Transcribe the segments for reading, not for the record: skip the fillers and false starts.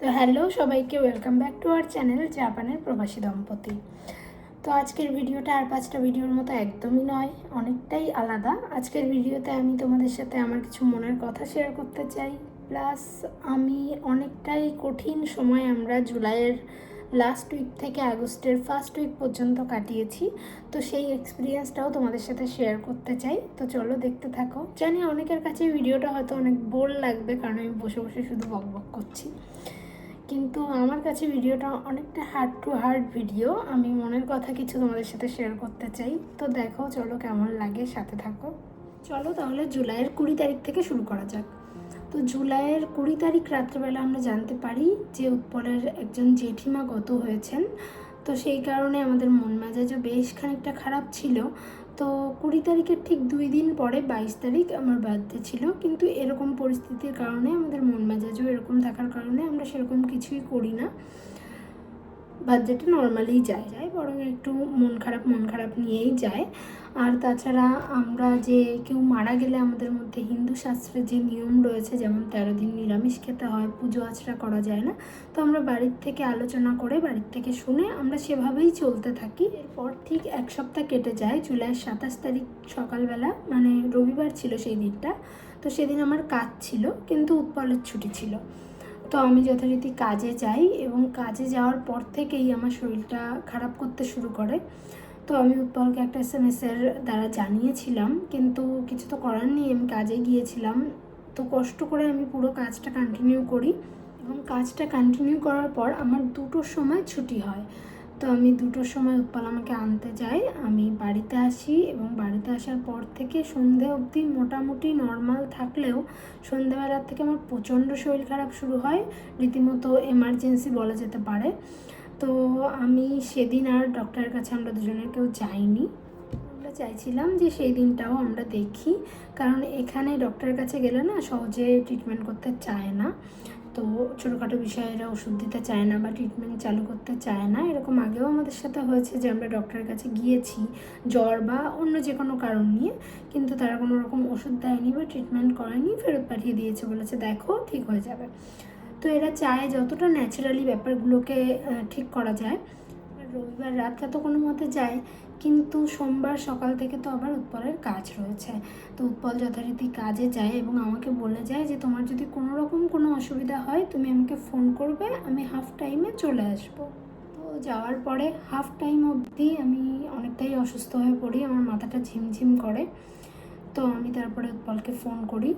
তো হ্যালো সবাইকে, welcome back to our channel জাপানের প্রবাসী দম্পতি। তো আজকের ভিডিওটা আর 5টা ভিডিওর মতো একদমই নয়, অনেকটাই আলাদা। আজকের ভিডিওতে আমি তোমাদের সাথে আমার কিছু মনের কথা শেয়ার করতে চাই। প্লাস আমি অনেকটাই কঠিন সময় আমরা জুলাইয়ের লাস্ট উইক থেকে আগস্টের ফার্স্ট উইক পর্যন্ত কাটিয়েছি। তো সেই এক্সপিরিয়েন্সটাও তোমাদের সাথে শেয়ার করতে চাই। তো চলো দেখতে থাকো। জানি অনেকের কাছে ভিডিওটা হয়তো অনেক বোর লাগবে, কারণ আমি বসে বসে শুধু বকবক করছি, কিন্তু আমার কাছে ভিডিওটা অনেকটা হার্ট টু হার্ট ভিডিও। আমি মনের কথা কিছু তোমাদের সাথে শেয়ার করতে চাই। তো দেখো, চলো কেমন লাগে, সাথে থাকো। চলো তাহলে জুলাইয়ের 20 তারিখ থেকে শুরু করা যাক। তো জুলাইয়ের 20 তারিখ রাত্রেবেলা আমরা জানতে পারি যে উৎপলের একজন জেঠিমা গত হয়েছেন। তো সেই কারণে আমাদের মন মেজাজও বেশ খানিকটা খারাপ ছিল। তো 20 তারিখের ঠিক 2 দিন পরে 22 তারিখ আমার বার্থডে ছিল, কিন্তু এরকম পরিস্থিতির কারণে আমাদের মন মেজাজও এরকম থাকার কারণে আমরা সেরকম কিছুই করি না। বার্থডেটা নর্মালিই যায় বরং একটু মন খারাপ নিয়েই যায়। আর তাছাড়া আমরা যে কেউ মারা গেলে আমাদের মধ্যে হিন্দু শাস্ত্রে যে নিয়ম রয়েছে, যেমন 13 দিন নিরামিষ খেতে হয়, পুজো আচরা করা যায় না। তো আমরা বাড়ির থেকে আলোচনা করে, বাড়ির থেকে শুনে আমরা সেভাবেই চলতে থাকি। এরপর ঠিক 1 সপ্তাহ কেটে যায়। জুলাইয়ের 27 তারিখ সকালবেলা, মানে রবিবার ছিল সেই দিনটা। তো সেদিন আমার কাজ ছিল, কিন্তু উৎপলের ছুটি ছিল। তো আমি যথারীতি কাজে যাই, এবং কাজে যাওয়ার পর থেকেই আমার শরীরটা খারাপ করতে শুরু করে। তো আমি উৎপলকে একটা SMS-এর দ্বারা জানিয়েছিলাম, কিন্তু কিছু তো করার নেই, আমি কাজে গিয়েছিলাম। তো কষ্ট করে আমি পুরো কাজটা কন্টিনিউ করি, এবং কাজটা কন্টিনিউ করার পর আমার 2টোর সময় ছুটি হয়। তো আমি 2টোর সময় উৎপল আমাকে আনতে যাই, আমি বাড়িতে আসি, এবং বাড়িতে আসার পর থেকে সন্ধে অবধি মোটামুটি নর্মাল থাকলেও সন্ধেবেলার থেকে আমার প্রচণ্ড শরীর খারাপ শুরু হয়, রীতিমতো এমার্জেন্সি বলা যেতে পারে। তো আমি সেদিন আর ডক্টরের কাছে আমরা দুজনের কেউ যাইনি। আমরা চাইছিলাম যে সেই দিনটাও আমরা দেখি, কারণ এখানে ডক্টরের কাছে গেলে না সহজে ট্রিটমেন্ট করতে চায় না। তো ছোটোখাটো বিষয়ে এরা ওষুধ দিতে চায় না বা ট্রিটমেন্ট চালু করতে চায় না। এরকম আগেও আমাদের সাথে হয়েছে যে আমরা ডক্টরের কাছে গিয়েছি জ্বর বা অন্য যে কোনো কারণ নিয়ে, কিন্তু তারা কোনো রকম ওষুধ দেয়নি বা ট্রিটমেন্ট করেনি, ফেরত পাঠিয়ে দিয়েছে, বলেছে দেখো ঠিক হয়ে যাবে। তো এরা চায় যতটা ন্যাচারালি ব্যাপারগুলোকে ঠিক করা যায়। রবিবার রাতটা তো কোনো মতে যায়, কিন্তু সোমবার সকাল থেকে তো আবার উৎপলের কাজ রয়েছে। তো উৎপল যথারীতি কাজে যায় এবং আমাকে বলে যায় যে তোমার যদি কোনো রকম কোনো অসুবিধা হয় তুমি আমাকে ফোন করবে, আমি হাফ টাইমে চলে আসবো। তো যাওয়ার পরে হাফ টাইম অবধি আমি অনেকটাই অসুস্থ হয়ে পড়ি, আমার মাথাটা ঝিমঝিম করে। তো আমি তারপরে উৎপলকে ফোন করি।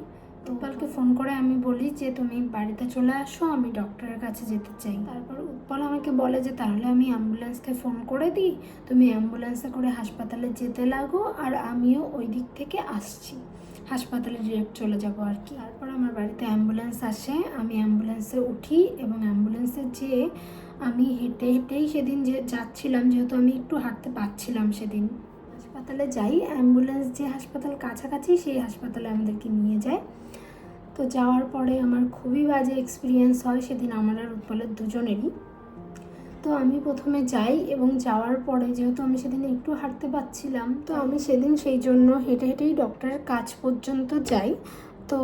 তো উৎপলকে ফোন করে আমি বলি যে তুমি বাড়িতে চলে আসো, আমি ডক্টরের কাছে যেতে চাই। তারপর উৎপল আমাকে বলে যে তাহলে আমি অ্যাম্বুলেন্সকে ফোন করে দিই, তুমি অ্যাম্বুলেন্সে করে হাসপাতালে যেতে লাগো, আর আমিও ওই দিক থেকে আসছি, হাসপাতালে ডিরেক্ট চলে যাব আর কি। তারপর আমার বাড়িতে অ্যাম্বুলেন্স আসে, আমি অ্যাম্বুলেন্সে উঠি, এবং অ্যাম্বুলেন্সে যেয়ে আমি হেঁটেই সেদিন যে যাচ্ছিলাম, যেহেতু আমি একটু হাঁটতে পারছিলাম সেদিন, হাসপাতালে যাই। অ্যাম্বুলেন্স যে হাসপাতাল কাছাকাছি সেই হাসপাতালে আমাদেরকে নিয়ে যায়। তো যাওয়ার পরে আমার খুবই বাজে এক্সপিরিয়েন্স হয় সেদিন, আমার আর উৎপলের দুজনেরই। তো আমি প্রথমে যাই, এবং যাওয়ার পরে যেহেতু আমি সেদিন একটু হাঁটতে পারছিলাম, তো আমি সেদিন সেই জন্য হেঁটেই ডক্টরের কাছ পর্যন্ত যাই। তো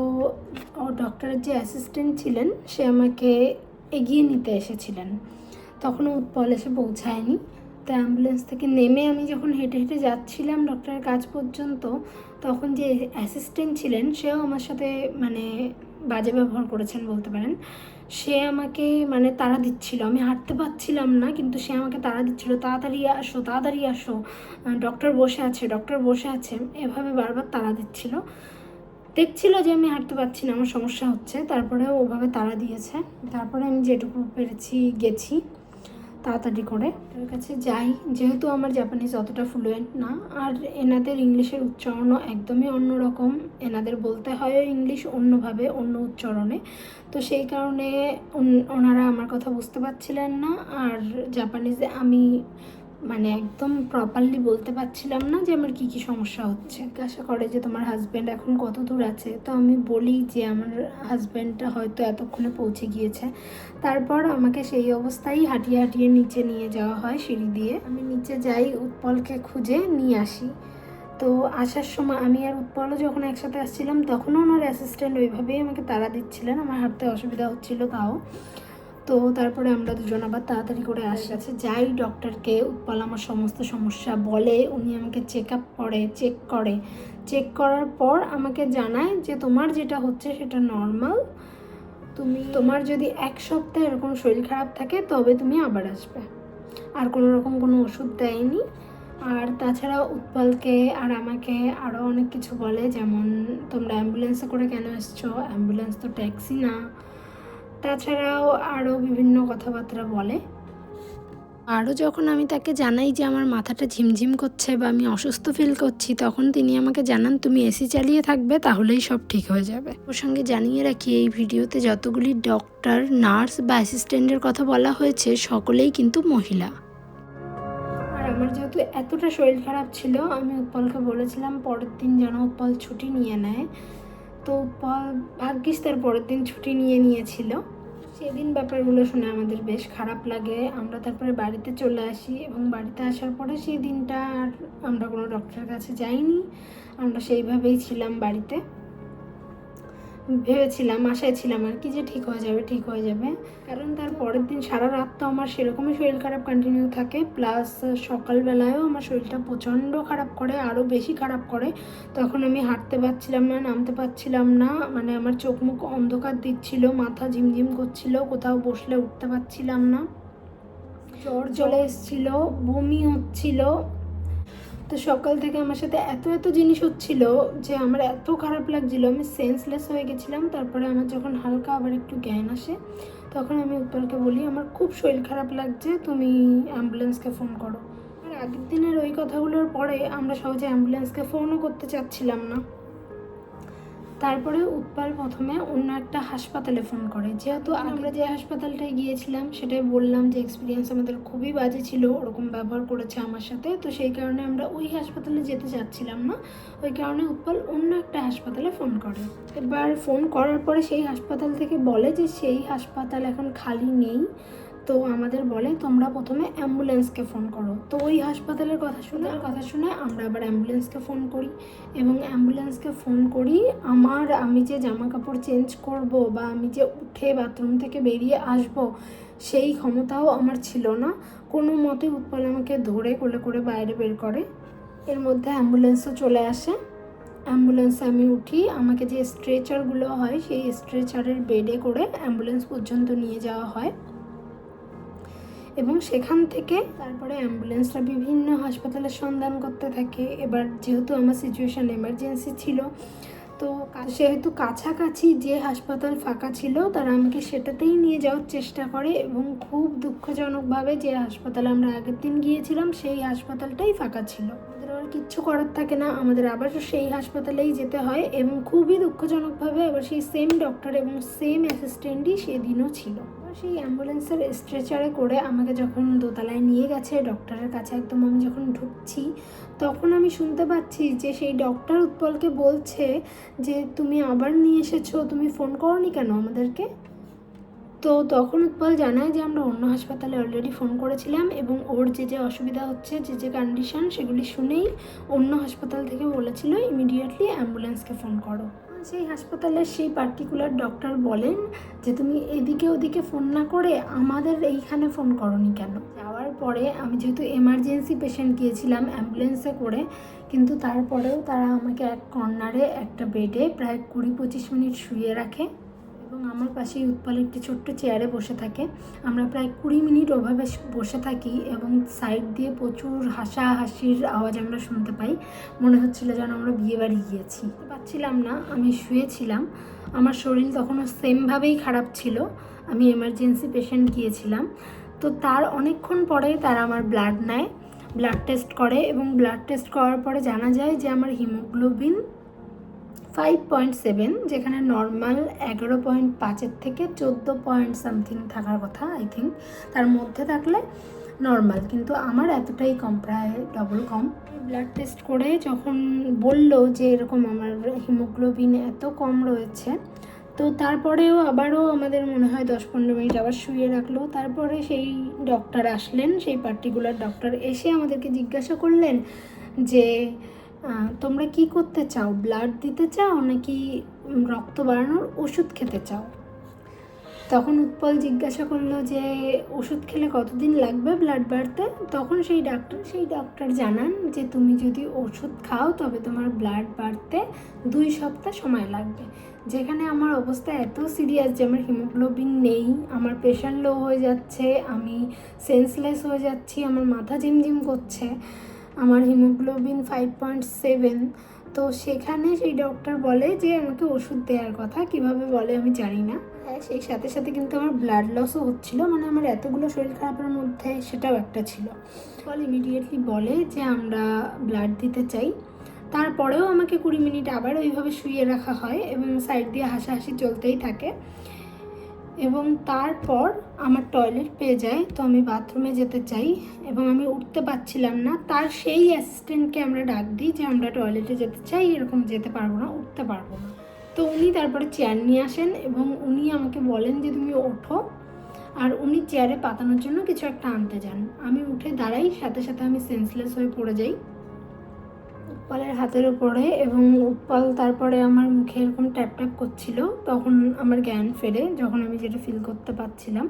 ডক্টরের যে অ্যাসিস্ট্যান্ট ছিলেন সে আমাকে এগিয়ে নিতে এসেছিলেন, তখনও উৎপল এসে পৌঁছায়নি। তো অ্যাম্বুলেন্স থেকে নেমে আমি যখন হেঁটে যাচ্ছিলাম ডক্টরের কাছ পর্যন্ত, তখন যে অ্যাসিস্ট্যান্ট ছিলেন সেও আমার সাথে মানে বাজে ব্যবহার করেছেন বলতে পারেন। সে আমাকে মানে তাড়া দিচ্ছিল, আমি হাঁটতে পারছিলাম না, কিন্তু সে আমাকে তাড়া দিচ্ছিল, তাড়াতাড়ি আসো, ডক্টর বসে আছে, এভাবে বারবার তাড়া দিচ্ছিল। দেখছিল যে আমি হাঁটতে পারছি না, আমার সমস্যা হচ্ছে, তারপরেও ওভাবে তাড়া দিয়েছে। তারপরে আমি যেটুকু পেরেছি গেছি তাড়াতাড়ি করে। ওর কাছে যাই, যেহেতু আমার জাপানিজ অতটা ফ্লুয়েন্ট না, আর এনাদের ইংলিশের উচ্চারণও একদমই অন্যরকম, এনাদের বলতে হয় ইংলিশ অন্যভাবে, অন্য উচ্চারণে। তো সেই কারণে ওনারা আমার কথা বুঝতে পারছিলেন না, আর জাপানিজে আমি মানে একদম প্রপারলি বলতে পারছিলাম না যে আমার কী কী সমস্যা হচ্ছে। জিজ্ঞাসা করে যে তোমার হাজব্যান্ড এখন কত দূর আছে, তো আমি বলি যে আমার হাজব্যান্ডটা হয়তো এতক্ষণে পৌঁছে গিয়েছে। তারপর আমাকে সেই অবস্থায় হাঁটিয়ে নিচে নিয়ে যাওয়া হয় সিঁড়ি দিয়ে। আমি নিচে যাই, উৎপলকে খুঁজে নিয়ে আসি। তো আসার সময় আমি আর উৎপলও যখন একসাথে আসছিলাম, তখনও ওনার অ্যাসিস্ট্যান্ট ওইভাবেই আমাকে তাড়া দিচ্ছিলেন, আমার হাঁটতে অসুবিধা হচ্ছিল তাও। তো তারপরে আমরা দুজন আবার তাড়াতাড়ি করে আসে যাই ডক্টরকে। উৎপল আমার সমস্ত সমস্যা বলে, উনি আমাকে চেক করার পর আমাকে জানায় যে তোমার যেটা হচ্ছে সেটা নর্মাল, তোমার যদি 1 সপ্তাহ এরকম শরীর খারাপ থাকে তবে তুমি আবার আসবে। আর কোনো ওষুধ দেয়নি। আর তাছাড়া উৎপলকে আর আমাকে আরও অনেক কিছু বলে, যেমন তোমরা অ্যাম্বুলেন্সে করে কেন এসছো, অ্যাম্বুলেন্স তো ট্যাক্সি না। তাছাড়াও আরও বিভিন্ন কথাবার্তা বলে। আরও যখন আমি তাকে জানাই যে আমার মাথাটা ঝিমঝিম করছে বা আমি অসুস্থ ফিল করছি, তখন তিনি আমাকে জানান তুমি এসি চালিয়ে থাকবে, তাহলেই সব ঠিক হয়ে যাবে। ওর সঙ্গে জানিয়ে রাখি, এই ভিডিওতে যতগুলি ডক্টর, নার্স বা অ্যাসিস্ট্যান্টের কথা বলা হয়েছে সকলেই কিন্তু মহিলা। আর আমার যেহেতু এতটা শরীর খারাপ ছিল, আমি উৎপলকে বলেছিলাম পরের দিন যেন উৎপল ছুটি নিয়ে নেয়। তো উৎপল ভাগ্যিস তার পরের দিন ছুটি নিয়েছিল। সেদিন ব্যাপারগুলো শুনে আমাদের বেশ খারাপ লাগে। আমরা তারপরে বাড়িতে চলে আসি এবং বাড়িতে আসার পরে সেই দিনটা আর আমরা কোনো ডক্টরের কাছে যাইনি। আমরা সেইভাবেই ছিলাম বাড়িতে, ভেবেছিলাম, আশায় ছিলাম আর কি যে ঠিক হয়ে যাবে। কারণ তার পরের দিন সারা রাত তো আমার সেরকমই শরীর খারাপ কন্টিনিউ থাকে, প্লাস সকালবেলায়ও আমার শরীরটা প্রচণ্ড খারাপ করে, আরও বেশি খারাপ করে। তখন আমি হাঁটতে পারছিলাম না, নামতে পারছিলাম না, মানে আমার চোখ মুখ অন্ধকার দিচ্ছিল, মাথা ঝিমঝিম করছিল, কোথাও বসলে উঠতে পারছিলাম না, জ্বর চলে এসেছিল, বমি হচ্ছিল। তো সকাল থেকে আমার সাথে এত জিনিস হচ্ছিল যে আমার এত খারাপ লাগছিল, আমি সেন্সলেস হয়ে গেছিলাম। তারপরে আমার যখন হালকা আবার একটু জ্ঞান আসে, তখন আমি উৎপলকে বলি আমার খুব শরীর খারাপ লাগছে, তুমি অ্যাম্বুলেন্সকে ফোন করো। আর আগের দিনের ওই কথাগুলোর পরে আমরা সহজে অ্যাম্বুলেন্সকে ফোনও করতে চাচ্ছিলাম না। তারপরে উৎপল প্রথমে অন্য একটা হাসপাতালে ফোন করে। যেহেতু আমরা যে হাসপাতালটায় গিয়েছিলাম সেটাই বললাম যে এক্সপিরিয়েন্স আমাদের খুবই বাজে ছিল, ওরকম ব্যবহার করেছে আমার সাথে। তো সেই কারণে আমরা ওই হাসপাতালে যেতে চাচ্ছিলাম না। ওই কারণে উৎপল অন্য একটা হাসপাতালে ফোন করে। এবার ফোন করার পরে সেই হাসপাতাল থেকে বলে যে সেই হাসপাতাল এখন খালি নেই। তো আমাদের বলে তোমরা প্রথমে অ্যাম্বুলেন্সকে ফোন করো। তো ওই হাসপাতালের কথা শুনে আমরা আবার অ্যাম্বুলেন্সকে ফোন করি এবং অ্যাম্বুলেন্সকে ফোন করি। আমি যে জামা কাপড় চেঞ্জ করব বা আমি যে উঠে বাথরুম থেকে বেরিয়ে আসব সেই ক্ষমতাও আমার ছিল না। কোনো মতে উৎপল আমাকে ধরে কোলে করে বাইরে বের করে। এর মধ্যে অ্যাম্বুলেন্সও চলে আসে। অ্যাম্বুলেন্সে আমি উঠি, আমাকে যে স্ট্রেচারগুলো হয় সেই স্ট্রেচারের বেডে করে অ্যাম্বুলেন্স পর্যন্ত নিয়ে যাওয়া হয় এবং সেখান থেকে তারপরে অ্যাম্বুলেন্সরা বিভিন্ন হাসপাতালের সন্ধান করতে থাকে। এবার যেহেতু আমার সিচুয়েশান এমার্জেন্সি ছিল, তো সেহেতু কাছাকাছি যে হাসপাতাল ফাঁকা ছিল তারা আমাকে সেটাতেই নিয়ে যাওয়ার চেষ্টা করে এবং খুব দুঃখজনকভাবে যে হাসপাতালে আমরা আগের দিন গিয়েছিলাম সেই হাসপাতালটাই ফাঁকা ছিল। আমাদের আর কিচ্ছু করার থাকে না, আমাদের আবারও সেই হাসপাতালেই যেতে হয় এবং খুবই দুঃখজনকভাবে আবার সেই সেম ডক্টর এবং সেম অ্যাসিস্ট্যান্টই সেদিনও ছিল। সেই অ্যাম্বুলেন্সের স্ট্রেচারে করে আমাকে যখন দোতলায় নিয়ে গেছে ডক্টরের কাছে, একদম আমি যখন ঢুকছি তখন আমি শুনতে পাচ্ছি যে সেই ডক্টর উৎপলকে বলছে যে তুমি আবার নিয়ে এসেছো, তুমি ফোন করোনি কেন আমাদেরকে। তো তখন উৎপল জানায় যে আমরা অন্য হাসপাতালে অলরেডি ফোন করেছিলাম এবং ওর যে অসুবিধা হচ্ছে, যে কন্ডিশন, সেগুলি শুনেই অন্য হাসপাতাল থেকে বলেছিল ইমিডিয়েটলি অ্যাম্বুলেন্সকে ফোন করো। সেই হাসপাতালের সেই পার্টিকুলার ডক্টর বলেন যে তুমি এদিকে ওদিকে ফোন না করে আমাদের এইখানে ফোন করোনি কেন। যাওয়ার পরে আমি যেহেতু এমার্জেন্সি পেশেন্ট গিয়েছিলাম অ্যাম্বুলেন্সে করে, কিন্তু তারপরেও তারা আমাকে এক কর্নারে একটা বেডে প্রায় 20-25 মিনিট শুয়ে রাখে এবং আমার পাশেই উৎপল একটি ছোট্ট চেয়ারে বসে থাকে। আমরা প্রায় 20 মিনিট ওভাবে বসে থাকি এবং সাইড দিয়ে প্রচুর হাসাহাসির আওয়াজ আমরা শুনতে পাই। মনে হচ্ছিল যেন আমরা বিয়ে বাড়ি গিয়েছি। পাচ্ছিলাম না, আমি শুয়েছিলাম। আমার শরীর তখনও সেমভাবেই খারাপ ছিল, আমি এমার্জেন্সি পেশেন্ট গিয়েছিলাম। তো তার অনেকক্ষণ পরে তারা আমার ব্লাড নেয়, ব্লাড টেস্ট করে এবং ব্লাড টেস্ট করার পরে জানা যায় যে আমার হিমোগ্লোবিন 5.7, যেখানে নর্মাল 11.5 থেকে 14 সামথিং থাকার কথা। আই থিঙ্ক তার মধ্যে থাকলে নর্মাল, কিন্তু আমার এতটাই কম, প্রায় ডবল কম। ব্লাড টেস্ট করে যখন বলল যে এরকম আমার হিমোগ্লোবিন এত কম রয়েছে, তো তারপরেও আবারও আমাদের মনে হয় 10-15 মিনিট আবার শুয়ে রাখলো। তারপরে সেই ডক্টর আসলেন, সেই পার্টিকুলার ডক্টর এসে আমাদেরকে জিজ্ঞাসা করলেন যে তোমরা কি করতে চাও, ব্লাড দিতে চাও নাকি রক্ত বাড়ানোর ওষুধ খেতে চাও। তখন উৎপল জিজ্ঞাসা করলো যে ওষুধ খেলে কতদিন লাগবে ব্লাড বাড়তে। তখন সেই ডক্টর জানান যে তুমি যদি ওষুধ খাও তবে তোমার ব্লাড বাড়তে 2 সপ্তাহ সময় লাগবে। যেখানে আমার অবস্থা এত সিরিয়াস যে আমার হিমোগ্লোবিন নেই, আমার প্রেশার লো হয়ে যাচ্ছে, আমি সেন্সলেস হয়ে যাচ্ছি, আমার মাথা ঝিমঝিম করছে, আমার হিমোগ্লোবিন 5.7। তো সেখানে সেই ডক্টর বলে যে আমাকে ওষুধ দেওয়ার কথা, কিভাবে বলে আমি জানি না। হ্যাঁ, সেই সাথে সাথে কিন্তু আমার ব্লাড লসও হচ্ছিলো, মানে আমার এতগুলো শরীর খারাপের মধ্যে সেটাও একটা ছিল। ফলে ইমিডিয়েটলি বলে যে আমরা ব্লাড দিতে চাই। তারপরেও আমাকে 20 মিনিট আবার ওইভাবে শুইয়ে রাখা হয় এবং সাইড দিয়ে হাসাহাসি চলতেই থাকে। এবং তারপর আমার টয়লেট পেয়ে যায়, তো আমি বাথরুমে যেতে চাই এবং আমি উঠতে পারছিলাম না। তার সেই অ্যাসিস্ট্যান্টকে আমরা ডাক দিই যে আমরা টয়লেটে যেতে চাই, এরকম যেতে পারবো না, উঠতে পারবো না। তো উনি তারপরে চেয়ার নিয়ে আসেন এবং উনি আমাকে বলেন যে তুমি ওঠো, আর উনি চেয়ারে পাতানোর জন্য কিছু একটা আনতে যান। আমি উঠে দাঁড়াই, সাথে সাথে আমি সেন্সলেস হয়ে পড়ে যাই উৎপলের হাতের উপরে। এবং উৎপল তারপরে আমার মুখে এরকম ট্যাপ ট্যাপ করছিল। তখন আমার জ্ঞান ফেরে, যখন আমি যেটা ফিল করতে পারছিলাম।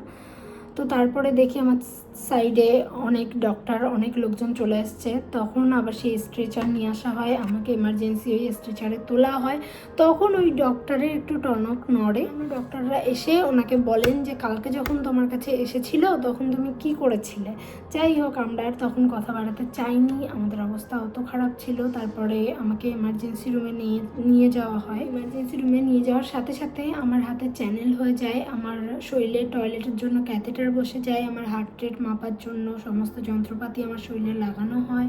তো তারপরে দেখি আমার সাইডে অনেক ডক্টর, অনেক লোকজন চলে আসছে। তখন আবার সেই স্ট্রেচার নিয়ে আসা হয়, আমাকে এমার্জেন্সি ওই স্ট্রেচারে তোলা হয়। তখন ওই ডক্টরের একটু টনক নড়ে। ডক্টররা এসে ওনাকে বলেন যে কালকে যখন তোমার কাছে এসেছিল তখন তুমি কি করেছিলে। যাই হোক, আমরা আর তখন কথা বাড়াতে চাইনি, আমাদের অবস্থা অত খারাপ ছিল। তারপরে আমাকে এমার্জেন্সি রুমে নিয়ে যাওয়া হয়। এমার্জেন্সি রুমে নিয়ে যাওয়ার সাথে সাথে আমার হাতে চ্যানেল হয়ে যায়, আমার শরীরে টয়লেটের জন্য ক্যাথেটার বসে যায়, আমার হার্ট রেট মাপার জন্য সমস্ত যন্ত্রপাতি আমার শরীরে লাগানো হয়,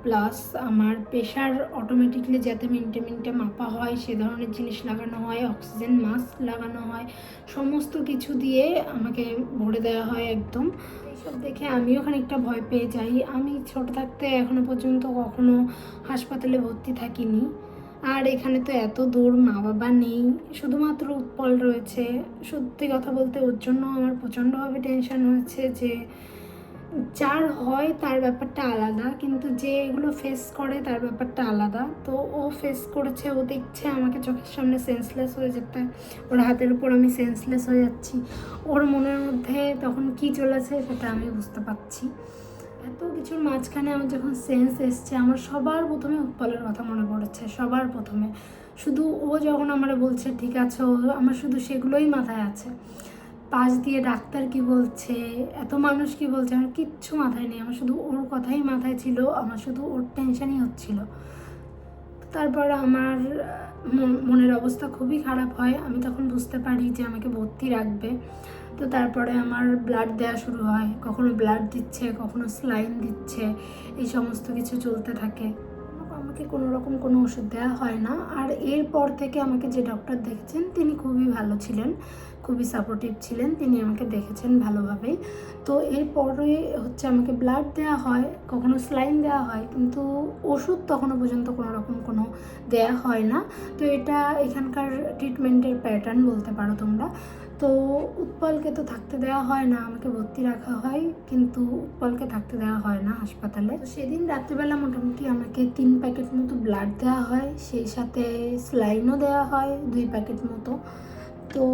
প্লাস আমার প্রেশার অটোমেটিকলি যাতে মিনিটে মিনিটে মাপা হয় সে ধরনের জিনিস লাগানো হয়, অক্সিজেন মাস্ক লাগানো হয়, সমস্ত কিছু দিয়ে আমাকে ভরে দেওয়া হয় একদম। এইসব দেখে আমিও খানিকটা ভয় পেয়ে যাই। আমি ছোট থাকতে এখনো পর্যন্ত কখনো হাসপাতালে ভর্তি থাকিনি, আর এখানে তো এত দূর, মা বাবা নেই, শুধুমাত্র উৎপল রয়েছে। সত্যি কথা বলতে ওর জন্য আমার প্রচণ্ডভাবে টেনশন হয়েছে যে যার হয় তার ব্যাপারটা আলাদা, কিন্তু যে এগুলো ফেস করে তার ব্যাপারটা আলাদা। তো ও ফেস করেছে, ও দেখছে আমাকে চোখের সামনে সেন্সলেস হয়ে যেতে, ওর হাতের উপর আমি সেন্সলেস হয়ে যাচ্ছি। ওর মনের মধ্যে তখন কি চলেছে সেটা আমি বুঝতে পারছি। এত কিছুর মাঝখানে আমার যখন সেন্স এসছে, আমার সবার প্রথমে উৎপলের কথা মনে পড়েছে। সবার প্রথমে শুধু ও যখন আমার বলছে ঠিক আছে, ও আমার শুধু সেগুলোই মাথায় আছে। পাশ দিয়ে ডাক্তার কি বলছে, এত মানুষ কি বলছে, আমার কিচ্ছু মাথায় নেই। আমার শুধু ওর কথাই মাথায় ছিল, আমার শুধু ওর টেনশনই হচ্ছিল। তারপর আমার মনের অবস্থা খুবই খারাপ হয়। আমি তখন বুঝতে পারি যে আমাকে ভর্তি রাখবে। তো তারপরে আমার ব্লাড দেওয়া শুরু হয়, কখনো ব্লাড দিচ্ছে, কখনো স্লাইন দিচ্ছে, এই সমস্ত কিছু চলতে থাকে। আমাকে কোনো রকম কোনো ওষুধ দেওয়া হয় না। আর এরপর থেকে আমাকে যে ডক্টর দেখেছেন তিনি খুবই ভালো ছিলেন, খুবই সাপোর্টিভ ছিলেন, তিনি আমাকে দেখেছেন ভালোভাবেই। তো এরপরে হচ্ছে আমাকে ব্লাড দেওয়া হয়, কখনো স্লাইন দেওয়া হয়, কিন্তু ওষুধ তখনও পর্যন্ত কোনো রকম কোনো দেওয়া হয় না। তো এটা এখানকার ট্রিটমেন্টের প্যাটার্ন বলতে পারো তোমরা। তো উৎপলকে তো থাকতে দেওয়া হয় না, আমাকে ভর্তি রাখা হয়, কিন্তু উৎপলকে থাকতে দেওয়া হয় না হাসপাতালে। তো সেদিন রাত্রিবেলা মোটামুটি আমাকে 3 প্যাকেট মতো ব্লাড দেওয়া হয়, সেই সাথে স্লাইনও দেওয়া হয় 2 প্যাকেট মতো। তো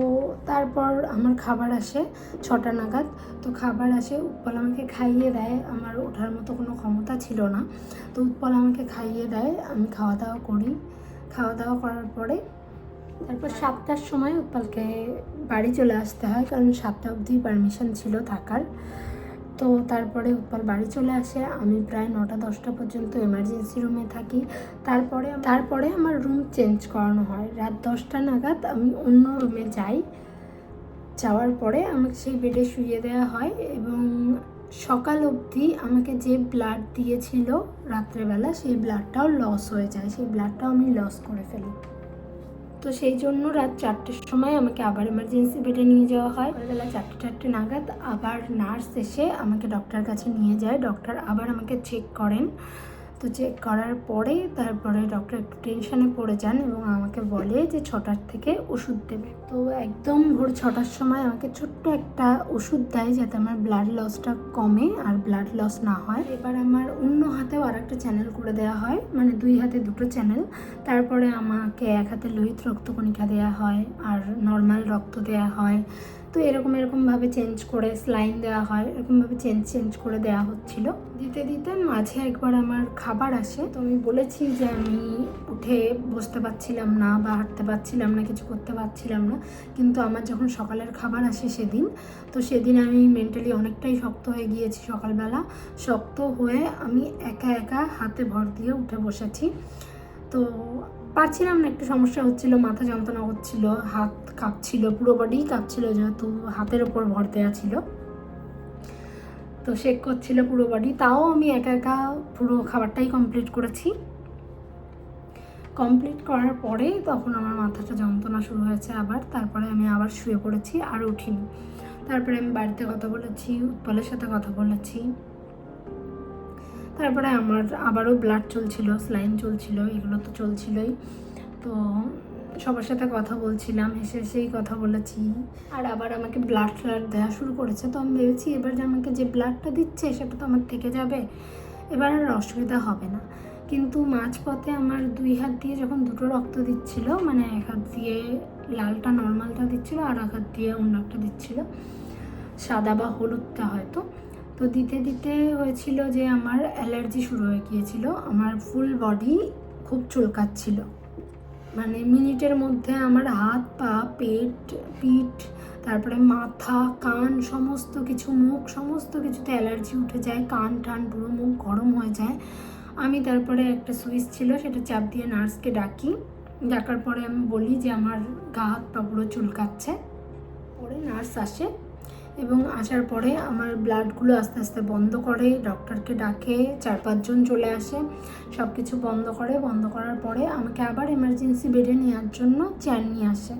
তারপর আমার খাবার আসে 6টা নাগাদ। তো খাবার আসে, উৎপল আমাকে খাইয়ে দেয়। আমার ওঠার মতো কোনো ক্ষমতা ছিল না, তো উৎপল আমাকে খাইয়ে দেয়, আমি খাওয়া দাওয়া করি। খাওয়া দাওয়া করার পরে তারপর 7টার সময় উৎপলকে বাড়ি চলে আসতে হয়, কারণ 7টা অবধি পারমিশন ছিল থাকার। তো তারপরে উৎপল বাড়ি চলে আসে, আমি প্রায় 9টা-10টা পর্যন্ত এমার্জেন্সি রুমে থাকি। তারপরে আমার রুম চেঞ্জ করানো হয়। রাত 10টা নাগাদ আমি অন্য রুমে যাই। যাওয়ার পরে আমাকে সেই বেডে শুইয়ে দেওয়া হয় এবং সকাল অবধি আমাকে যে ব্লাড দিয়েছিল রাত্রেবেলা, সেই ব্লাডটাও লস হয়ে যায়, সেই ব্লাডটাও আমি লস করে ফেলি। তো সেই জন্য রাত 4টের সময় আমাকে আবার এমার্জেন্সি বেডে নিয়ে যাওয়া হয়। বেলা 4টে নাগাদ আবার নার্স এসে আমাকে ডক্টরের কাছে নিয়ে যায়। ডক্টর আবার আমাকে চেক করেন। তো চেক করার পরে তারপরে ডক্টর একটু টেনশনে পড়ে যান এবং আমাকে বলে যে 6টার থেকে ওষুধ দেবে। তো একদম ভোর 6টার সময় আমাকে ছোট্ট একটা ওষুধ দেয় যাতে আমার ব্লাড লসটা কমে আর ব্লাড লস না হয়। এবার আমার অন্য হাতেও আর একটা চ্যানেল করে দেওয়া হয়, মানে 2 হাতে 2টো চ্যানেল। তারপরে আমাকে 1 হাতে লোহিত রক্তকণিকা দেওয়া হয় আর নর্মাল রক্ত দেওয়া হয়। তো এরকমভাবে চেঞ্জ করে স্লাইন দেওয়া হয়, এরকমভাবে চেঞ্জ করে দেওয়া হচ্ছিল। দিতে দিতে মাঝে একবার আমার খাবার আসে, তো আমি বলেছি যে আমি উঠে বসতে পারছিলাম না বা হাঁটতে পারছিলাম না, কিছু করতে পারছিলাম না। কিন্তু আমার যখন সকালের খাবার আসে সেদিন, তো সেদিন আমি মেন্টালি অনেকটাই শক্ত হয়ে গিয়েছি। সকালবেলা শক্ত হয়ে আমি একা একা হাতে ভর দিয়ে উঠে বসেছি। তো পারছিলাম না, একটু সমস্যা হচ্ছিল, মাথা যন্ত্রণা হচ্ছিল, হাত কাঁপছিল, পুরো বডি কাঁপছিল, যেহেতু হাতের ওপর ভর দেওয়া ছিল, তো শেক করছিল পুরো বডি। তাও আমি একা একা পুরো খাবারটাই কমপ্লিট করেছি। কমপ্লিট করার পরে তখন আমার মাথাটা যন্ত্রণা শুরু হয়েছে আবার। তারপরে আমি আবার শুয়ে পড়েছি, আর উঠিনি। তারপরে আমি বাড়িতে কথা বলেছি, উৎপলের সাথে কথা বলেছি। তারপরে আমার আবারও ব্লাড চলছিল, স্লাইন চলছিল, এগুলো তো চলছিলই। তো সবার সাথে কথা বলছিলাম, হেসেই কথা বলেছি। আর আবার আমাকে ব্লাড দেওয়া শুরু করেছে। তো আমি ভেবেছি এবার যে আমাকে যে ব্লাডটা দিচ্ছে সেটা তো আমার থেকে যাবে, এবার আর অসুবিধা হবে না। কিন্তু মাঝপথে আমার 2 হাত দিয়ে যখন দুটো রক্ত দিচ্ছিল, মানে এক হাত দিয়ে লালটা নর্মালটা দিচ্ছিল আর এক হাত দিয়ে অন্য একটা দিচ্ছিল, সাদা বা হলুদটা হয়তো। তো দিতে দিতে হয়েছিল যে আমার অ্যালার্জি শুরু হয়ে গিয়েছিল। আমার ফুল বডি খুব চুলকাচ্ছিল, মানে মিনিটের মধ্যে আমার হাত পা পিঠ তারপরে মাথা কান সমস্ত কিছু, মুখ সমস্ত কিছুতে অ্যালার্জি উঠে যায়। কান টান পুরো মুখ গরম হয়ে যায়। আমি তারপরে একটা সুইচ ছিল সেটা চাপ দিয়ে নার্সকে ডাকার পরে আমি বলি যে আমার গা হাত পা পুরো চুলকাচ্ছে। পরে নার্স আসে এবং আসার পরে আমার ব্লাডগুলো আস্তে আস্তে বন্ধ করে, ডক্টরকে ডাকে, 4-5 জন চলে আসে, সব কিছু বন্ধ করার পরে আমাকে আবার এমার্জেন্সি বেডে নেওয়ার জন্য চেয়ার নিয়ে আসে।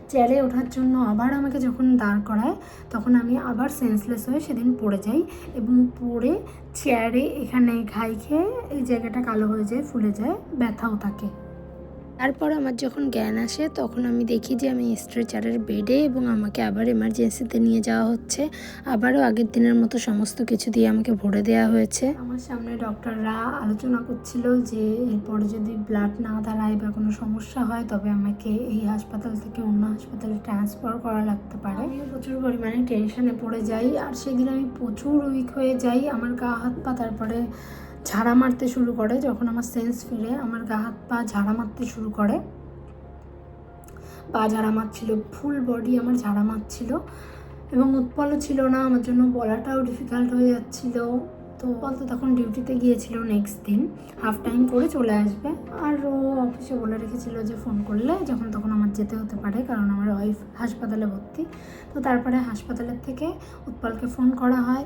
চেয়ারে ওঠার জন্য আবার আমাকে যখন দাঁড় করায়, তখন আমি আবার সেন্সলেস হয়ে সেদিন পড়ে যাই এবং পড়ে চেয়ারে এখানে ঘাই খেয়ে এই জায়গাটা কালো হয়ে যায়, ফুলে যায়, ব্যথাও থাকে। তারপর আমার যখন জ্ঞান আসে তখন আমি দেখি যে আমি স্ট্রেচারের বেডে এবং আমাকে আবার এমার্জেন্সিতে নিয়ে যাওয়া হচ্ছে। আবারও আগের দিনের মতো সমস্ত কিছু দিয়ে আমাকে ভরে দেওয়া হয়েছে। আমার সামনে ডক্টররা আলোচনা করছিল যে এরপরে যদি ব্লাড না দাঁড়ায় বা কোনো সমস্যা হয় তবে আমাকে এই হাসপাতাল থেকে অন্য হাসপাতালে ট্রান্সফার করা লাগতে পারে। আমিও প্রচুর পরিমাণে টেনশনে পড়ে যাই, আর সেদিন আমি প্রচুর উইক হয়ে যাই। আমার গা হাত পা তারপরে ঝাড়া মারতে শুরু করে। যখন আমার সেন্স ফিরে আমার গা হাত পা ঝাড়া মারতে শুরু করে, পা ঝাড়া মারছিল, ফুল বডি আমার ঝাড়া মারছিল এবং উৎপলও ছিল না, আমার জন্য বলাটাও ডিফিকাল্ট হয়ে যাচ্ছিল। তো উৎপল তো তখন ডিউটিতে গিয়েছিল, নেক্সট দিন হাফ টাইম করে চলে আসবে। আর ও অফিসে বলে রেখেছিল যে ফোন করলে যখন তখন আমার যেতে হতে পারে, কারণ আমার ওয়াইফ হাসপাতালে ভর্তি। তো তারপরে হাসপাতালের থেকে উৎপলকে ফোন করা হয়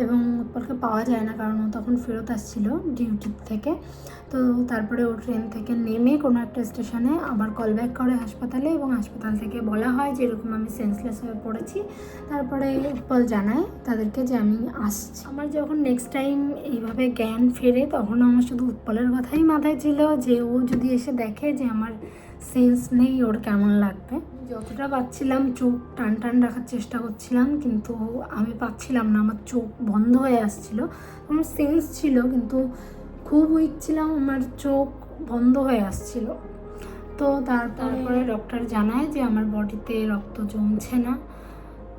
এবং উৎপলকে পাওয়া যায় না, কারণ ও তখন ফেরত আসছিল ডিউটির থেকে। তো তারপরে ও ট্রেন থেকে নেমে কোনো একটা স্টেশনে আবার কল ব্যাক করে হাসপাতালে এবং হাসপাতাল থেকে বলা হয় যে এরকম আমি সেন্সলেস হয়ে পড়েছি। তারপরে উৎপল জানায় তাদেরকে যে আমি আসছি। আমার যখন নেক্সট টাইম এইভাবে জ্ঞান ফেরে তখন আমার শুধু উৎপলের কথাই মাথায় ছিল যে ও যদি এসে দেখে যে আমার সেন্স নেই ওর কেমন লাগবে। যতটা পাচ্ছিলাম চোখ টান রাখার চেষ্টা করছিলাম, কিন্তু আমি পাচ্ছিলাম না, আমার চোখ বন্ধ হয়ে আসছিল। আমার সেন্স ছিল কিন্তু খুব উইক ছিলাম, আমার চোখ বন্ধ হয়ে আসছিল। তো তারপরে ডক্টর জানায় যে আমার বডিতে রক্ত জমছে না।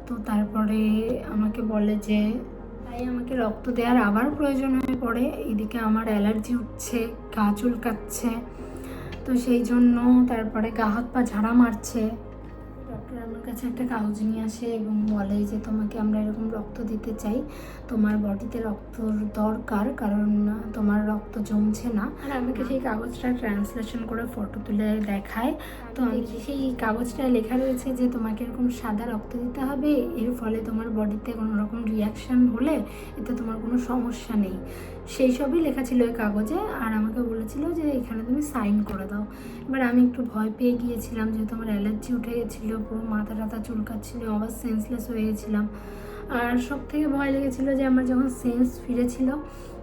তো তারপরে আমাকে বলে যে তাই আমাকে রক্ত দেওয়ার আবার প্রয়োজন হয়ে পড়ে। এদিকে আমার অ্যালার্জি উঠছে, গা চুলকাচ্ছে, তো সেই জন্য তারপরে গা হাত পা ঝাড়া মারছে। ডক্টর আমার কাছে একটা কাগজ নিয়ে আসে এবং বলে যে তোমাকে আমরা এরকম রক্ত দিতে চাই, তোমার বডিতে রক্তর দরকার, কারণ তোমার রক্ত জমছে না। আর আমাকে সেই কাগজটা ট্রান্সলেশন করে ফটো তুলে দেখায়। তো আমি সেই কাগজটায় লেখা রয়েছে যে তোমাকে এরকম সাদা রক্ত দিতে হবে, এর ফলে তোমার বডিতে কোনো রকম রিয়াকশান হলে এতে তোমার কোনো সমস্যা নেই, সেই সবই লেখা ছিল ওই কাগজে। আর আমাকে বলেছিল যে এখানে তুমি সাইন করে দাও। এবার আমি একটু ভয় পেয়ে গিয়েছিলাম, যেহেতু আমার অ্যালার্জি উঠে গেছিলো, পুরো মাথা টাথা চুলকাচ্ছিলো, আবার সেন্সলেস হয়ে গেছিলাম। আর সব থেকে ভয় লেগেছিলো যে আমার যখন সেন্স ফিরেছিল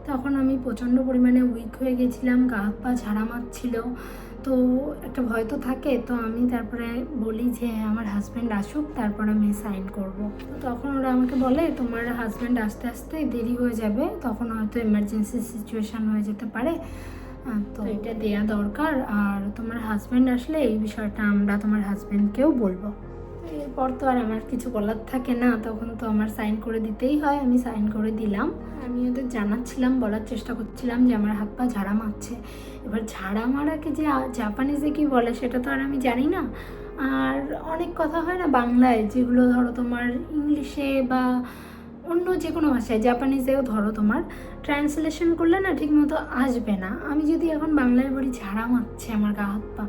তখন আমি প্রচণ্ড পরিমাণে উইক হয়ে গেছিলাম, গা হাত পা ঝাড়া মারছিল, তো একটা ভয় তো থাকে। তো আমি তারপরে বলি যে আমার হাজব্যান্ড আসুক তারপর আমি সাইন করব। তো তখন ওরা আমাকে বলে তোমার হাজব্যান্ড আসতে আসতে দেরি হয়ে যাবে, তখন হয়তো এমার্জেন্সি সিচুয়েশান হয়ে যেতে পারে, তো এটা দেয়া দরকার, আর তোমার হাজব্যান্ড আসলে এই বিষয়টা আমরা তোমার হাজব্যান্ডকেও বলবো। এরপর তো আর আমার কিছু বলার থাকে না, তখন তো আমার সাইন করে দিতেই হয়। আমি সাইন করে দিলাম। আমি ওদের জানাচ্ছিলাম, বলার চেষ্টা করছিলাম যে আমার হাত পা ঝাড়া মারছে। এবার ঝাড়া মারাকে যে জাপানিজে কি বলে সেটা তো আর আমি জানি না। আর অনেক কথা হয় না বাংলায়, যেগুলো ধরো তোমার ইংলিশে বা অন্য যে কোনো ভাষায়, জাপানিজেও ধরো তোমার ট্রান্সলেশন করলে না ঠিকমতো আসবে না। আমি যদি এখন বাংলায় বলি ঝাড়া মারছে আমার গা হাত পা,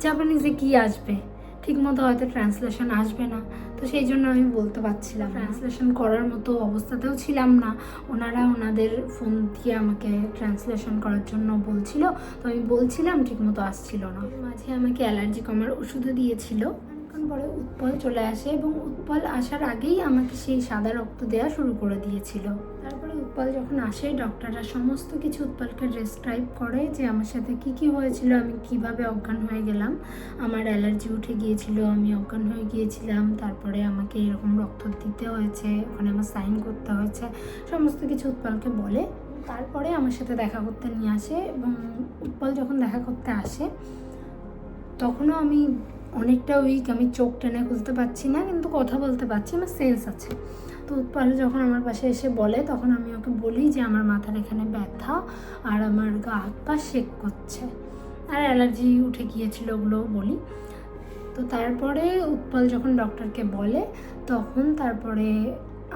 জাপানিজে কি আসবে? ঠিকমতো হয়তো ট্রান্সলেশন আসবে না। তো সেই জন্য আমি বলতে পারছিলাম, ট্রান্সলেশন করার মতো অবস্থাতেও ছিলাম না। ওনারা ওনাদের ফোন দিয়ে আমাকে ট্রান্সলেশন করার জন্য বলছিল, তো আমি বলছিলাম, ঠিকমতো আসছিল না। মাঝে আমাকে অ্যালার্জি কমার ওষুধও দিয়েছিল। পরে উৎপল চলে আসে এবং উৎপল আসার আগেই আমাকে সেই সাদা রক্ত দেওয়া শুরু করে দিয়েছিল। তারপরে উৎপল যখন আসে, ডক্টররা সমস্ত কিছু উৎপলকে ডেসক্রাইব করে যে আমার সাথে কি হয়েছিল, আমি কিভাবে অজ্ঞান হয়ে গেলাম। আমার অ্যালার্জি উঠে গিয়েছিল, আমি অজ্ঞান হয়ে গিয়েছিলাম, তারপরে আমাকে এরকম রক্ত দিতে হয়েছে, ওখানে আমার সাইন করতে হয়েছে, সমস্ত কিছু উৎপলকে বলে। তারপরে আমার সাথে দেখা করতে নিয়ে আসে এবং উৎপল যখন দেখা করতে আসে তখনও আমি অনেকটা উইক, আমি চোখ টেনে খুলতে পারছি না, কিন্তু কথা বলতে পারছি, আমার সেন্স আছে। তো উৎপল যখন আমার পাশে এসে বলে, তখন আমি ওকে বলি যে আমার মাথার এখানে ব্যথা আর আমার গা হাত পা শেক করছে আর অ্যালার্জি উঠে গিয়েছিল, ওগুলোও বলি। তো তারপরে উৎপল যখন ডক্টরকে বলে, তখন তারপরে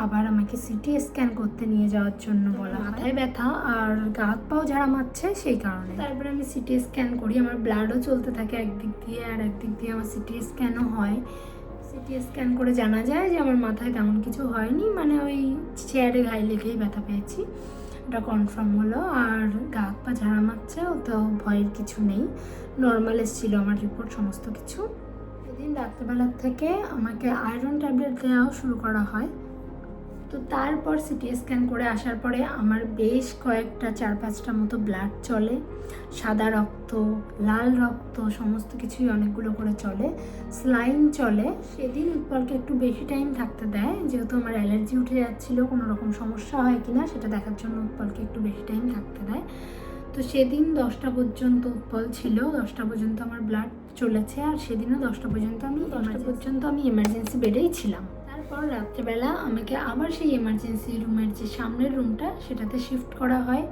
আবার আমাকে সিটি স্ক্যান করতে নিয়ে যাওয়ার জন্য বলা। মাথায় ব্যথা আর গা হাত পাও ঝাড়া মারছে সেই কারণে। তারপরে আমি সিটি স্ক্যান করি, আমার ব্লাডও চলতে থাকে একদিক দিয়ে, আর একদিক দিয়ে আমার সিটি স্ক্যানও হয়। সিটি স্ক্যান করে জানা যায় যে আমার মাথায় তেমন কিছু হয়নি, মানে ওই চেয়ারে গায়ে লেগেই ব্যথা পেয়েছি, ওটা কনফার্ম হলো। আর গা হাত পা ঝাড়া মারছে, ও তো ভয়ের কিছু নেই, নর্মাল এসেছিলো আমার রিপোর্ট সমস্ত কিছু। সেদিন রাত্রেবেলার থেকে আমাকে আয়রন ট্যাবলেট দেওয়াও শুরু করা হয়। তো তারপর সিটি স্ক্যান করে আসার পরে আমার বেশ কয়েকটা 4-5টা মতো ব্লাড চলে, সাদা রক্ত, লাল রক্ত, সমস্ত কিছুই অনেকগুলো করে চলে, স্লাইন চলে। সেদিন উৎপলকে একটু বেশি টাইম থাকতে দেয়, যেহেতু আমার অ্যালার্জি উঠে যাচ্ছিলো, কোনো রকম সমস্যা হয় কি না সেটা দেখার জন্য উৎপলকে একটু বেশি টাইম থাকতে দেয়। তো সেদিন 10টা পর্যন্ত উৎপল ছিল, 10টা পর্যন্ত আমার ব্লাড চলেছে, আর সেদিনও 10টা পর্যন্ত আমি এমার্জেন্সি বেডেই ছিলাম। তারপর রাত্রেবেলা আমাকে আবার সেই এমার্জেন্সি রুমের যে সামনের রুমটা সেটাতে শিফট করা হয়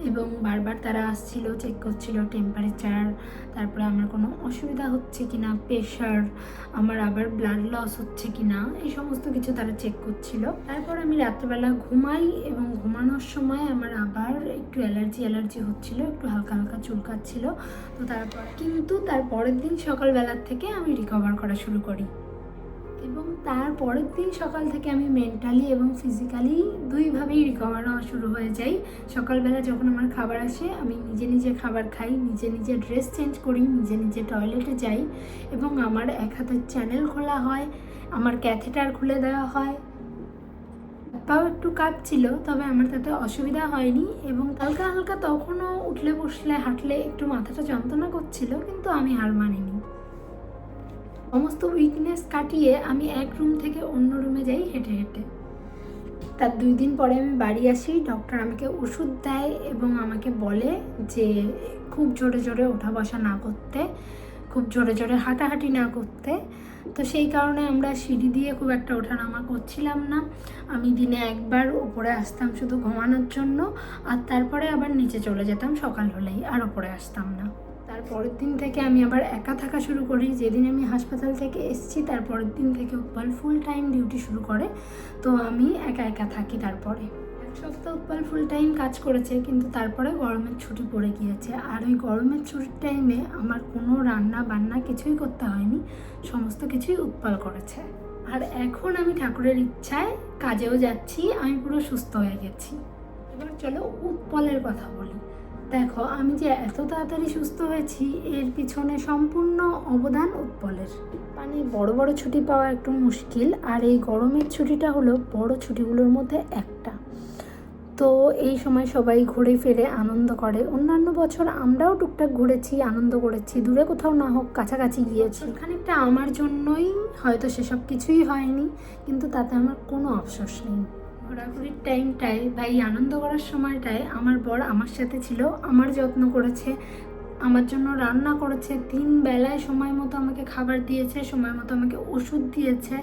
এবং বারবার তারা আসছিল, চেক করছিল টেম্পারেচার, তারপরে আমার কোনো অসুবিধা হচ্ছে কি না, প্রেশার, আমার আবার ব্লাড লস হচ্ছে কি না, এই সমস্ত কিছু তারা চেক করছিল। তারপর আমি রাত্রেবেলা ঘুমাই এবং ঘুমানোর সময় আমার আবার একটু অ্যালার্জি হচ্ছিল, একটু হালকা হালকা চুলকাচ্ছিল। তো তার পরের দিন সকালবেলার থেকে আমি রিকভার করা শুরু করি এবং তার পরের দিন সকাল থেকে আমি মেন্টালি এবং ফিজিক্যালি দুইভাবেই রিকভার হওয়া শুরু হয়ে যাই। সকালবেলা যখন আমার খাবার আসে, আমি নিজে খাবার খাই, নিজে ড্রেস চেঞ্জ করি, নিজে টয়লেটে যাই এবং আমার এক হাতের চ্যানেল খোলা হয়, আমার ক্যাথেটার খুলে দেওয়া হয়। পাও একটু কাঁপছিল, তবে আমার তাতে অসুবিধা হয়নি এবং হালকা হালকা তখনও উঠলে বসলে হাঁটলে একটু মাথাটা যন্ত্রণা করছিল, কিন্তু আমি হার মানিনি। সমস্ত উইকনেস কাটিয়ে আমি এক রুম থেকে অন্য রুমে যাই হেঁটে হেঁটে। তার 2 দিন পরে আমি বাড়ি আসি, ডক্টর আমাকে ওষুধ দেয় এবং আমাকে বলে যে খুব জোরে ওঠা বসা না করতে, খুব জোরে হাঁটাহাঁটি না করতে। তো সেই কারণে আমরা সিঁড়ি দিয়ে খুব একটা ওঠানামা করছিলাম না। আমি দিনে একবার ওপরে আসতাম শুধু ঘুমানোর জন্য, আর তারপরে আবার নিচে চলে যেতাম সকাল হলেই, আর ওপরে আসতাম না। তারপরের দিন থেকে আমি আবার একা থাকা শুরু করি। যেদিন আমি হাসপাতাল থেকে এসেছি তারপরের দিন থেকে উৎপল ফুল টাইম ডিউটি শুরু করে, তো আমি একা থাকি। তারপরে 1 সপ্তাহ উৎপল ফুল টাইম কাজ করেছে, কিন্তু তারপরে গরমের ছুটি পড়ে গিয়েছে, আর ওই গরমের ছুটির টাইমে আমার কোনো রান্না বান্না কিছুই করতে হয়নি, সমস্ত কিছুই উৎপল করেছে। আর এখন আমি ঠাকুরের ইচ্ছায় কাজেও যাচ্ছি, আমি পুরো সুস্থ হয়ে গেছি। এবার চলো উৎপলের কথা বলি। দেখো, আমি যে এত তাড়াতাড়ি সুস্থ হয়েছি এর পিছনে সম্পূর্ণ অবদান উৎপলের। মানে বড় ছুটি পাওয়া একটু মুশকিল, আর এই গরমের ছুটিটা হলো বড় ছুটিগুলোর মধ্যে একটা। তো এই সময় সবাই ঘুরে ফিরে আনন্দ করে। অন্যান্য বছর আমরাও টুকটাক ঘুরেছি, আনন্দ করেছি, দূরে কোথাও না হোক কাছাকাছি গিয়েছি। খানিকটা আমার জন্যই হয়তো সেসব কিছুই হয়নি, কিন্তু তাতে আমার কোনো আফসোস নেই। ঘোরাঘুরির টাইমটায় বা এই আনন্দ করার সময়টায় আমার বর আমার সাথে ছিল, আমার যত্ন করেছে, আমার জন্য রান্না করেছে, 3 বেলায় সময় মতো আমাকে খাবার দিয়েছে, সময় মতো আমাকে ওষুধ দিয়েছে।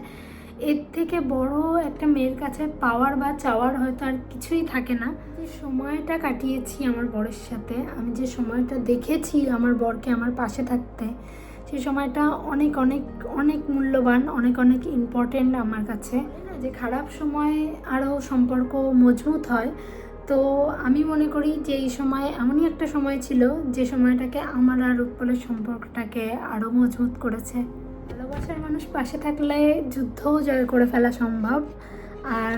এর থেকে বড় একটা মেয়ের কাছে পাওয়ার বা চাওয়ার হয়তো আর কিছুই থাকে না। যে সময়টা কাটিয়েছি আমার বরের সাথে, আমি যে সময়টা দেখেছি আমার বরকে আমার পাশে থাকতে, সেই সময়টা অনেক অনেক অনেক মূল্যবান, অনেক অনেক ইম্পর্টেন্ট আমার কাছে। যে খারাপ সময় আরও সম্পর্ক মজবুত হয়, তো আমি মনে করি যে এই সময় এমনই একটা সময় ছিল যে সময়টাকে আমার আর উৎপলের সম্পর্কটাকে আরও মজবুত করেছে। ভালোবাসার মানুষ পাশে থাকলে যুদ্ধও জয় করে ফেলা সম্ভব। আর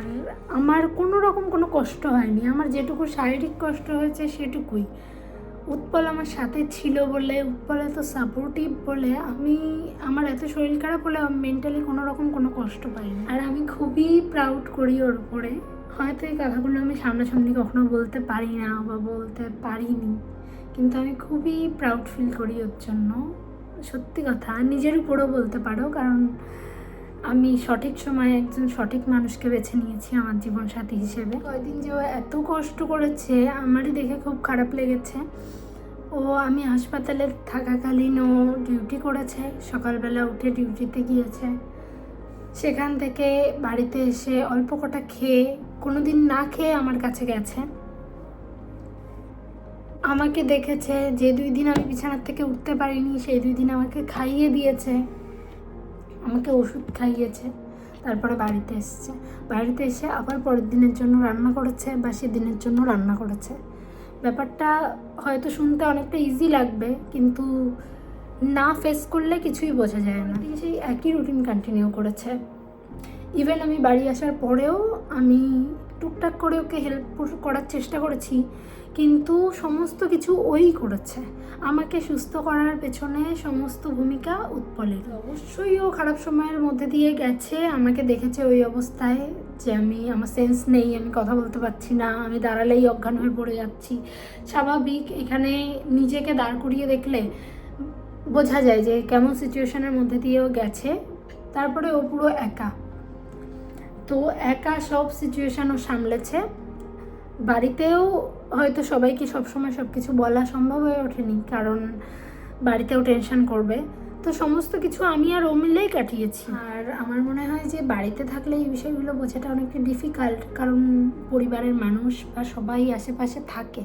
আমার কোনো রকম কোনো কষ্ট হয়নি, আমার যেটুকু শারীরিক কষ্ট হয়েছে সেটুকুই। উৎপল আমার সাথে ছিল বলে, উৎপল এত সাপোর্টিভ বলে আমার এত শরীর খারাপ হলে আমি মেন্টালি কোনো রকম কোনো কষ্ট পাইনি। আর আমি খুবই প্রাউড করি ওর উপরে। হয়তো এই কথাগুলো আমি সামনাসামনি কখনো বলতে পারি না বা বলতে পারিনি, কিন্তু আমি খুবই প্রাউড ফিল করি ওর জন্য। সত্যি কথা, নিজের উপরও বলতে পারো, কারণ আমি সঠিক সময়ে একজন সঠিক মানুষকে বেছে নিয়েছি আমার জীবনসাথী হিসেবে। কয়দিন যে ও এত কষ্ট করেছে আমারই দেখে খুব খারাপ লেগেছে। আমি হাসপাতালে থাকাকালীন ও ডিউটি করেছে, সকালবেলা উঠে ডিউটিতে গিয়েছে, সেখান থেকে বাড়িতে এসে অল্প কটা খেয়ে, কোনো দিন না খেয়ে আমার কাছে গেছে, আমাকে দেখেছে। যে 2 দিন আমি বিছানার থেকে উঠতে পারিনি সেই 2 দিন আমাকে খাইয়ে দিয়েছে, আমাকে ওষুধ খাইয়েছে, তারপরে বাড়িতে এসছে। বাড়িতে এসে আবার পরের দিনের জন্য রান্না করেছে বা সেদিনের জন্য রান্না করেছে। ব্যাপারটা হয়তো শুনতে অনেকটা ইজি লাগবে, কিন্তু না ফেস করলে কিছুই বোঝা যায় না। সেই একই রুটিন কন্টিনিউ করেছে। ইভেন আমি বাড়ি আসার পরেও আমি টুকটাক করে ওকে হেল্প করার চেষ্টা করেছি, কিন্তু সমস্ত কিছু ওই করেছে। আমাকে সুস্থ করার পেছনে সমস্ত ভূমিকা উৎপলের। অবশ্যই ও খারাপ সময়ের মধ্যে দিয়ে গেছে, আমাকে দেখেছে ওই অবস্থায় যে আমার সেন্স নেই, আমি কথা বলতে পারছি না, আমি দাঁড়ালেই অজ্ঞান হয়ে পড়ে যাচ্ছি। স্বাভাবিক, এখানে নিজেকে দাঁড় করিয়ে দেখলে বোঝা যায় যে কেমন সিচুয়েশনের মধ্যে দিয়েও গেছে। তারপরে ও পুরো একা, তো একা সব সিচুয়েশান ও সামলেছে। বাড়িতেও হয়তো সবাইকে সবসময় সব কিছু বলা সম্ভব হয়ে ওঠেনি, কারণ বাড়িতেও টেনশন করবে। তো সমস্ত কিছু আমি আর ও মিলেই কাটিয়েছি। আর আমার মনে হয় যে বাড়িতে থাকলে এই বিষয়গুলো বোঝাটা অনেকটা ডিফিকাল্ট, কারণ পরিবারের মানুষ বা সবাই আশেপাশে থাকে,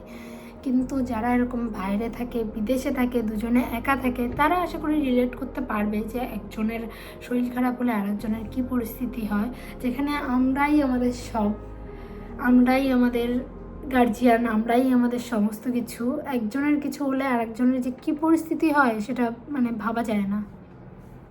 কিন্তু যারা এরকম বাইরে থাকে, বিদেশে থাকে, দুজনে একা থাকে, তারা আশা করি রিলেট করতে পারবে যে একজনের শরীর খারাপ হলে আরেকজনের কী পরিস্থিতি হয়, যেখানে আমরাই আমাদের সব, আমরাই আমাদের গার্জিয়ান, আমরাই আমাদের সমস্ত কিছু। একজনের কিছু হলে আরেকজনের যে কী পরিস্থিতি হয় সেটা ভাবা যায় না।